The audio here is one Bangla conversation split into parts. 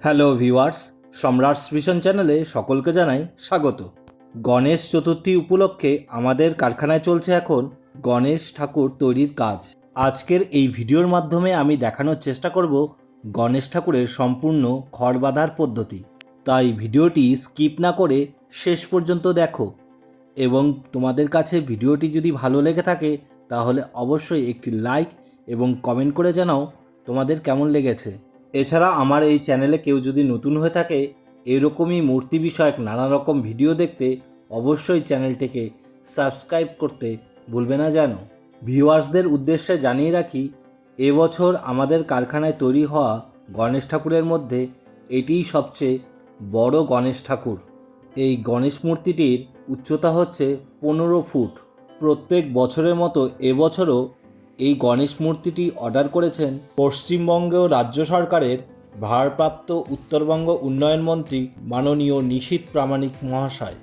হ্যালো ভিউয়ার্স, সম্রাট ভিশন চ্যানেলে সকলকে জানাই স্বাগত। গণেশ চতুর্থী উপলক্ষে আমাদের কারখানায় চলছে এখন গণেশ ঠাকুর তৈরির কাজ। আজকের এই ভিডিওর মাধ্যমে আমি দেখানোর চেষ্টা করব গণেশ ঠাকুরের সম্পূর্ণ খড় বাঁধার পদ্ধতি। তাই ভিডিওটি স্কিপ না করে শেষ পর্যন্ত দেখো এবং তোমাদের কাছে ভিডিওটি যদি ভালো লেগে থাকে তাহলে অবশ্যই একটি লাইক এবং কমেন্ট করে জানাও তোমাদের কেমন লেগেছে। এছাড়া আমার এই চ্যানেলে কেউ যদি নতুন হয়ে থাকে এরকমই মূর্তি বিষয়ক নানা রকম ভিডিও দেখতে অবশ্যই চ্যানেলটিকে সাবস্ক্রাইব করতে ভুলবে না যেন। ভিউয়ার্সদের উদ্দেশ্যে জানিয়ে রাখি, এবছর আমাদের কারখানায় তৈরি হওয়া গণেশ ঠাকুরের মধ্যে এটিই সবচেয়ে বড় গণেশ ঠাকুর। এই গণেশ মূর্তিটির উচ্চতা হচ্ছে 15 ফুট। প্রত্যেক বছরের মতো এবছরও এই গণেশ মূর্তিটি অর্ডার করেছেন পশ্চিমবঙ্গ রাজ্য সরকারের ভারপ্রাপ্ত উত্তরবঙ্গ উন্নয়ন মন্ত্রী মাননীয় নিশীথ প্রামাণিক মহাশয়।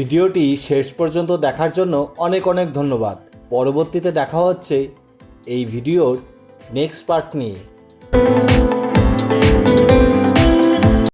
ভিডিওটি শেষ পর্যন্ত দেখার জন্য অনেক অনেক ধন্যবাদ। পরবর্তীতে দেখা হচ্ছে এই ভিডিওর নেক্সট পার্ট নিয়ে।